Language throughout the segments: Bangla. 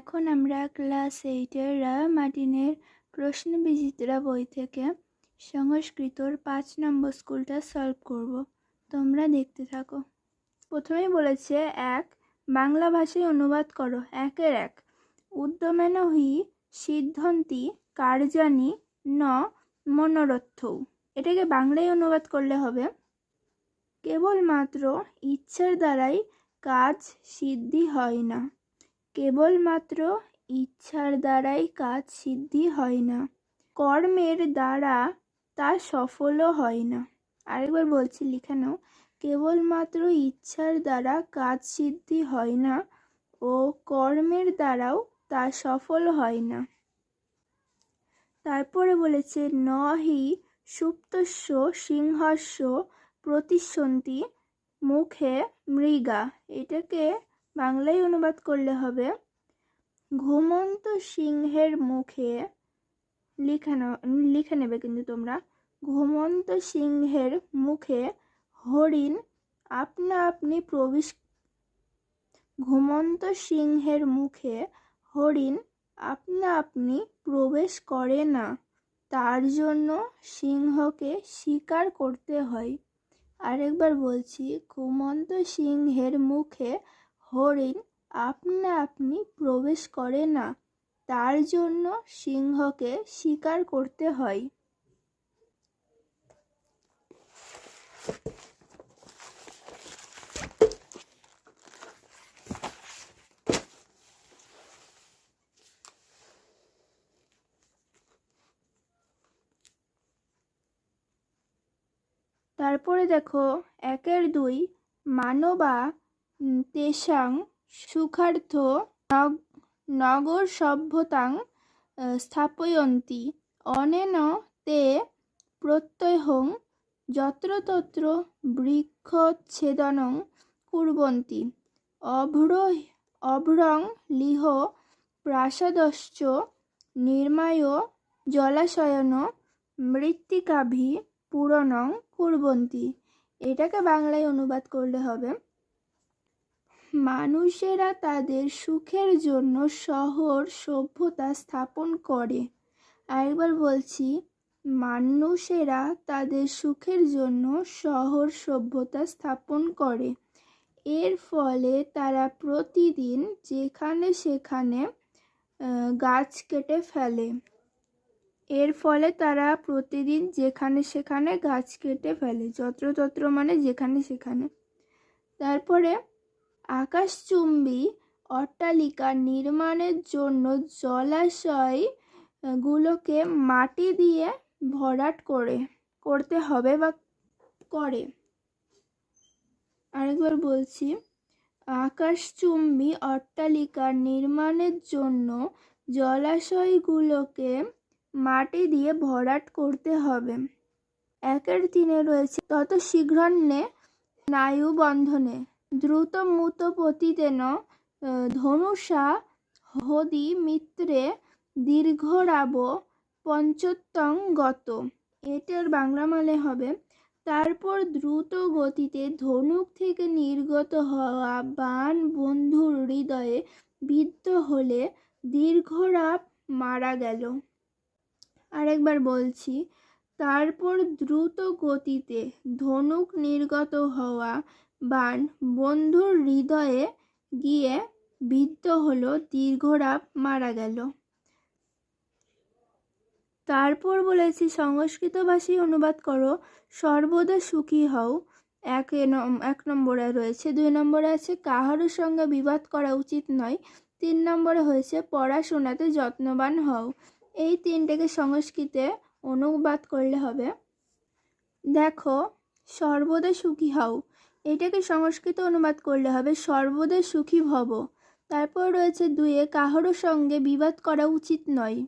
এখন আমরা ক্লাস 8-এর রায় মার্টিনের প্রশ্নবিচিত্রা বই থেকে সংস্কৃতর 5 নম্বর স্কুলটা সলভ করব। তোমরা দেখতে থাকো। প্রথমেই বলেছে 1 বাংলা ভাষায় অনুবাদ করো। 1-1 উদ্যমেন হি সিদ্ধন্তি কার্যানি ন মনোরথৌ। এটাকে বাংলায় অনুবাদ করলে হবে কেবলমাত্র ইচ্ছার দ্বারাই কাজ সিদ্ধি হয় না। কেবলমাত্র ইচ্ছার দ্বারাই কাজ সিদ্ধি হয় না, কর্মের দ্বারা তা সফলও হয় না। আরেকবার বলছি, লিখে নাও। কেবলমাত্র ইচ্ছার দ্বারা কাজ সিদ্ধি হয় না ও কর্মের দ্বারাও তা সফল হয় না। তারপরে বলেছে ন হি সুপ্তস্য সিংহস্য প্রতিসন্তি মুখে মৃগা। এটাকে বাংলায় অনুবাদ করলে হবে ঘুমন্ত সিংহের মুখে, লিখে নেবে কিন্তু তোমরা, ঘুমন্ত সিংহের মুখে হরিণ আপনা আপনি প্রবেশ, ঘুমন্ত সিংহের মুখে হরিণ আপনা আপনি প্রবেশ করে না, তার জন্য সিংহকে শিকার করতে হয়। আরেকবার বলছি, ঘুমন্ত সিংহের মুখে হরিণ আপনা আপনি প্রবেশ করে না, তার জন্য সিংহকে শিকার করতে হয়। তারপরে দেখো 1-2 মানবা তেষাং সুখার্থ নগর সভ্যতাং স্থাপয়ন্তি অনেন তে প্রত্যয়ং যত্র তত্র বৃক্ষচ্ছেদনং কুর্বন্তি অভ্রং লিহ প্রাসাদশ্চ নির্মায় জলাশয়ন মৃত্তিকাভি পূরণং কুর্বন্তি। এটাকে বাংলায় অনুবাদ করলে হবে মানুষেরা তাদের সুখের জন্য শহর সভ্যতা স্থাপন করে। আরেকবার বলছি, মানুষেরা তাদের সুখের জন্য শহর সভ্যতা স্থাপন করে। এর ফলে তারা প্রতিদিন যেখানে সেখানে গাছ কেটে ফেলে। যত্রতত্র মানে যেখানে সেখানে। তারপরে আকাশচুম্বী অট্টালিকা নির্মাণের জন্য জলাশয়গুলোকে মাটি দিয়ে ভরাট করতে হবে বা করে। আরেকবার বলছি, আকাশচুম্বী অট্টালিকা নির্মাণের জন্য জলাশয়গুলোকে মাটি দিয়ে ভরাট করতে হবে। 1-3 রয়েছে তত শীঘ্রন্নে স্নায়ু বন্ধনে দ্রুত মুত পতিতেন ধনুষা হদি মিত্রে দীর্ঘরাব পঞ্চত্বং গত। এটার বাংলা মানে হবে তারপর দ্রুত গতিতে ধনুক থেকে নির্গত হওয়া বাণ বন্ধুর হৃদয়ে বিদ্ধ হলে দীর্ঘরাব মারা গেল। আরেকবার বলছি, তারপর দ্রুত গতিতে ধনুক নির্গত হওয়া বাণ বন্ধুর হৃদয়ে গিয়ে বিদ্ধ হলো, দীর্ঘরাব মারা গেল। তারপর বলেছি সংস্কৃত ভাষায় অনুবাদ করো সর্বদা সুখী হও। 1 নম্বরে রয়েছে। 2 নম্বরে আছে কাহারও সঙ্গে বিবাদ করা উচিত নয়। 3 নম্বরে হয়েছে পড়াশোনাতে যত্নবান হও। এই 3টেকে সংস্কৃতে অনুবাদ করলে হবে দেখো সর্বদা সুখী হও, এটাকে সংস্কৃত অনুবাদ করলে হবে সর্বদা সুখী ভব। তারপর রয়েছে 2 কাহারও সঙ্গে বিবাদ করা উচিত নয়,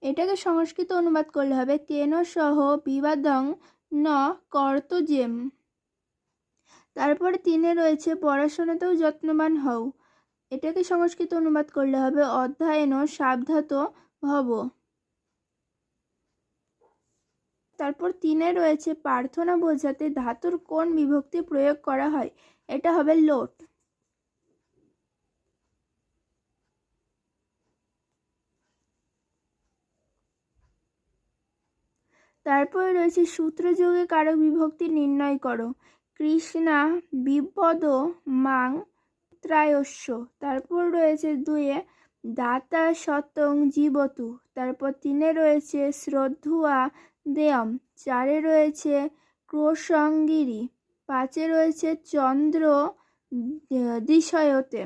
এটাকে সংস্কৃত অনুবাদ করলে হবে কেন সহ বিবাদং ন কর্তব্যম। তারপরে 3 রয়েছে পড়াশোনাতেও যত্নবান হও, এটাকে সংস্কৃত অনুবাদ করলে হবে অধ্যয়ন সাবধাত ভব। তারপর 3 রয়েছে প্রার্থনা বোঝাতে ধাতুর কোন বিভক্তি প্রয়োগ করা হয়, এটা হবে লোট। তারপরে রয়েছে সূত্রযোগে কারক বিভক্তি নির্ণয় করো। কৃষ্ণা বিপদ মাং ত্রায়স্য। তারপর রয়েছে 2-এ দাতা শতং জীবতু। তারপর 3-এ রয়েছে শ্রদ্ধুয়া দেয়ম। 4-এ রয়েছে ক্রোশঙ্গিরি। 5-এ রয়েছে চন্দ্র দিশয়তে।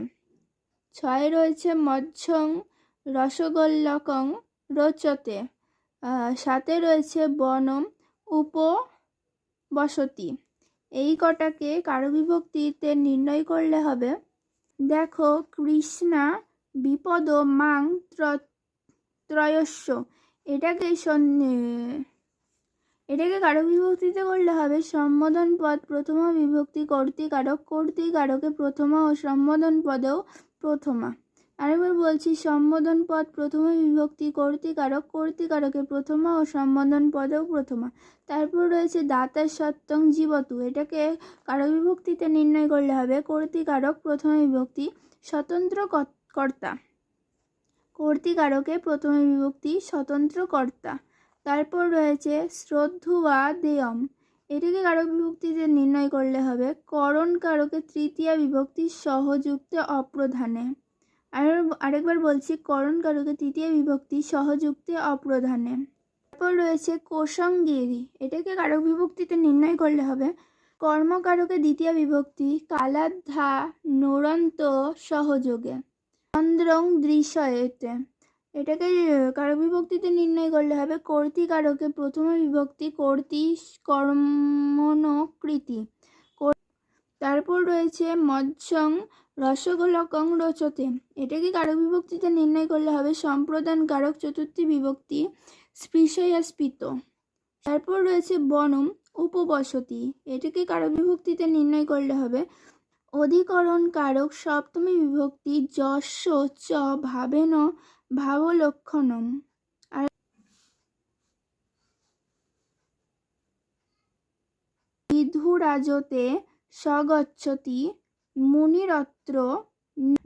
6-এ রয়েছে মৎস্যং রসগোল্লকং রোচতে। 7-এ রয়েছে বনম উপবসতি। এই কটাকে কারক বিভক্তিতে নির্ণয় করলে হবে। দেখো, কৃষ্ণা বিপদ মাং ত্রয়স্য, এটাকে কারক বিভক্তিতে করলে হবে সম্বোধন পদ প্রথমা বিভক্তি কর্তৃকারক, কর্তৃকারকে প্রথমা ও সম্বোধন পদেও প্রথমা। আরেকবার বলছি, সম্বোধন পদ প্রথমা বিভক্তি কর্তৃকারক, কর্তৃকারকে প্রথমা ও সম্বোধন পদেও প্রথমা। তারপর রয়েছে দাতা সত্যং জীবতু, এটাকে কারক বিভক্তিতে নির্ণয় করলে হবে কর্তৃকারক প্রথমা বিভক্তি স্বতন্ত্র কর্তা, কর্তৃকারকে প্রথমা বিভক্তি স্বতন্ত্র কর্তা। তারপর রয়েছে শ্রদ্ধুয়া দেয়ম, এটাকে কারক বিভক্তিতে নির্ণয় করলে হবে করণ কারকে তৃতীয়া বিভক্তি সহযুক্তে অপ্রধানে। আরেকবার বলছি, করণ কারকে তৃতীয় বিভক্তি সহযুক্তে অপ্রধানে। তারপর রয়েছে কোশঙ্গিরি, এটাকে কারক বিভক্তিতে নির্ণয় করলে হবে কর্মকারকে দ্বিতীয় বিভক্তি কালাদ্ধা নোরন্ত সহযোগে। চন্দ্রং দৃশ্যয়েতে, এটাকে কারক বিভক্তিতে নির্ণয় করলে হবে কর্তৃকারকে প্রথমা বিভক্তি কর্তৃ কর্মণকৃতি। তারপর রয়েছে মৎস্যং রসগোলকং রোচতে, এটাকে কারক বিভক্তিতে নির্ণয় করলে হবে সম্প্রদান কারক চতুর্থী বিভক্তি স্পৃশয়া স্পৃত। তারপর রয়েছে বনম উপবসতি, এটাকে কারক বিভক্তিতে নির্ণয় করলে হবে অধিকরণ কারক সপ্তমী বিভক্তি যস্য চ ভাবেন ভাবলক্ষণম। আর বিধুরাজতে স্বগচ্ছতি মুনিরত্র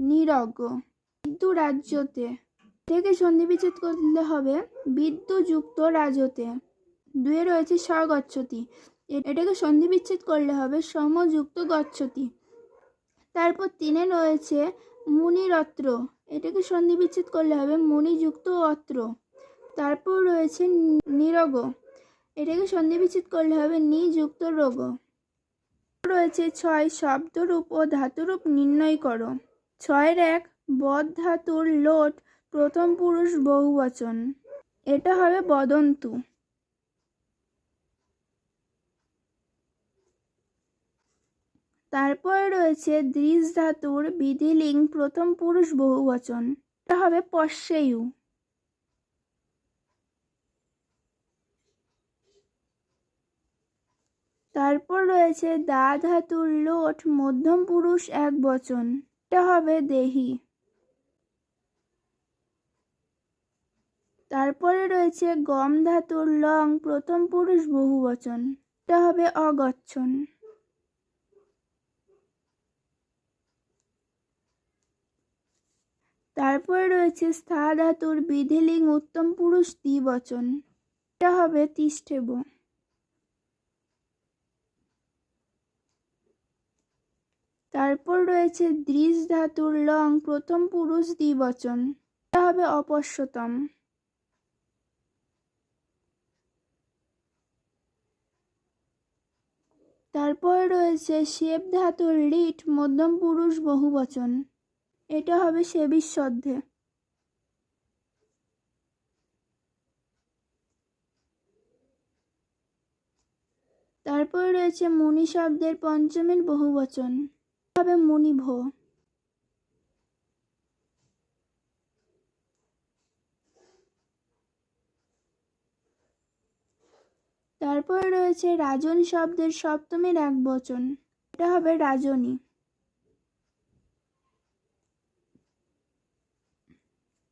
নিরগ। বিদ্যুরাজ্যতে, থেকে সন্ধি বিচ্ছেদ করলে হবে বিদ্যুযুক্ত রাজতে। 2-এ রয়েছে স্বগচ্ছতি, এটাকে সন্ধি বিচ্ছেদ করলে হবে সমযুক্ত গচ্ছতি। তারপর 3-এ রয়েছে মুনিরত্র, এটাকে সন্ধি বিচ্ছেদ করলে হবে মুনিযুক্ত অত্র। তারপর রয়েছে নিরগ, এটাকে সন্ধি বিচ্ছেদ করলে হবে নিযুক্ত রোগ। রয়েছে 6 শব্দরূপ ও ধাতুরূপ নির্ণয় করো। 6-এর 1 বদ ধাতুর লোট প্রথম পুরুষ বহুবচন, এটা হবে বদন্তু। তারপরে রয়েছে দৃশ ধাতুর বিধিলিঙ্গ প্রথম পুরুষ বহুবচন, এটা হবে পশ্যেয়ু। তারপর রয়েছে দা ধাতুর লোট মধ্যম পুরুষ একবচন, এটা হবে দেহি। তারপরে রয়েছে গম ধাতুর লং প্রথম পুরুষ বহুবচন, এটা হবে অগচ্ছন। তারপরে রয়েছে স্থা ধাতুর বিধিলিঙ্গ উত্তম পুরুষ দ্বিবচন, এটা হবে তিষ্ঠেব। তারপর রয়েছে দৃশ ধাতুর লং প্রথম পুরুষ দ্বিবচন, এটা হবে অপশ্যতম। তারপর রয়েছে শেপ ধাতুর লিট মধ্যম পুরুষ বহুবচন, এটা হবে সেবিষ্যদ্ধে। তারপর রয়েছে মুনি শব্দের পঞ্চমীর বহুবচন, হবে মুনিভ। তারপর রয়েছে রাজন শব্দের সপ্তমীর একবচন, এটা হবে রাজনী।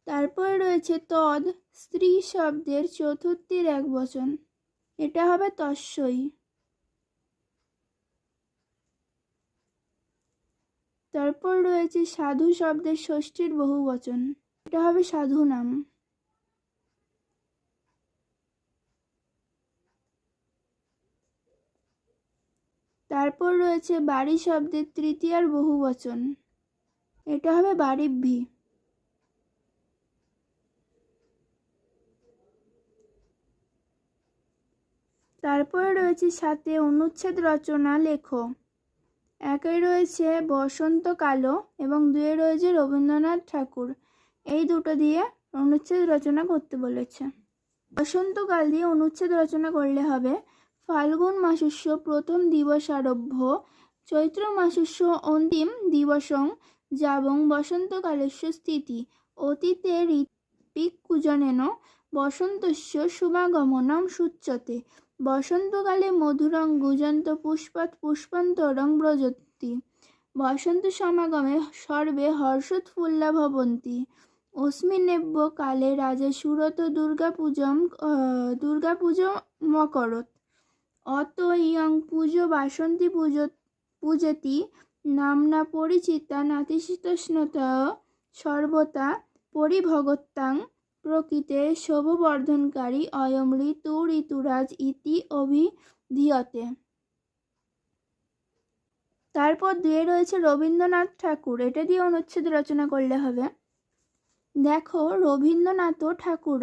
তারপর রয়েছে তদ স্ত্রী শব্দের চতুর্থীর একবচন, এটা হবে তস্যই। তারপর রয়েছে সাধু শব্দের ষষ্ঠীর বহুবচন, এটা হবে সাধু নাম। তারপর রয়েছে বাড়ি শব্দের তৃতীয়ার বহুবচন, এটা হবে বাড়িভ্যি। তারপরে রয়েছে সাথে অনুচ্ছেদ রচনা লেখো। একে রয়েছে বসন্তকালো এবং দুয়ে রয়েছে রবীন্দ্রনাথ ঠাকুর। এই দুটো দিয়ে অনুচ্ছেদ রচনা করতে বলেছে। বসন্তকাল দিয়ে অনুচ্ছেদ রচনা করলে হবে ফাল্গুন মাসস্য প্রথম দিবসারভ্য চৈত্র মাসস্য অন্তিম দিবসং যাবং বসন্তকালস্য স্থিতি অতীতে ঋত্বিক কুজনেন বসন্তস্য শুভাগমনম সূচ্যতে বসন্তকালে মধুরং গুজন্ত পুষ্পাৎ পুষ্পান্তরং ব্রজতি বসন্ত সমাগমে সর্বে হর্ষোৎফুল্লা ভবন্তি অস্মিন্নেব্য কালে রাজা সুরত দুর্গাপূজমকরোৎ অত ইয়ং পুজো বাসন্তী পূজতি নামনা পরিচিতা নাতিশীতোষ্ণতা সর্বতা পরিভগত্যাং প্রকৃতে শোভবর্ধনকারী অয়ম ঋতুরাজ ইতি অভিধীয়তে। তারপর দুয়ে রয়েছে রবীন্দ্রনাথ ঠাকুর, এটা দিয়ে অনুচ্ছেদ রচনা করলে হবে দেখো রবীন্দ্রনাথ ঠাকুর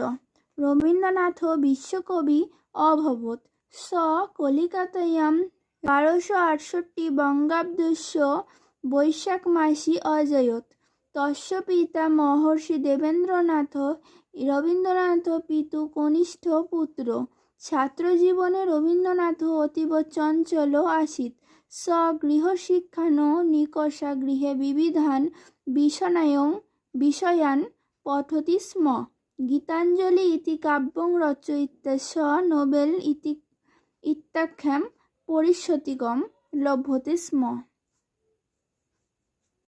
রবীন্দ্রনাথ বিশ্বকবি অভবৎ স কলিকাতায়াম 1268 বঙ্গাব্দস্য বৈশাখ মাসি অজয়ত তস্য পিতা মহর্ষি দেবেন্দ্রনাথ রবীন্দ্রনাথ পিতু কনিষ্ঠ পুত্র ছাত্রজীবনে রবীন্দ্রনাথ অতীব চঞ্চল আসিত স গৃহশিক্ষান নিকষা গৃহে বিবিধান বিষয়ান পঠতি স্ম গীতাঞ্জলি ইতি কাব্যং রচয়িতা স নোবেল ইত্যাখ্যাম পরিষতিকম লভ্যতে স্ম।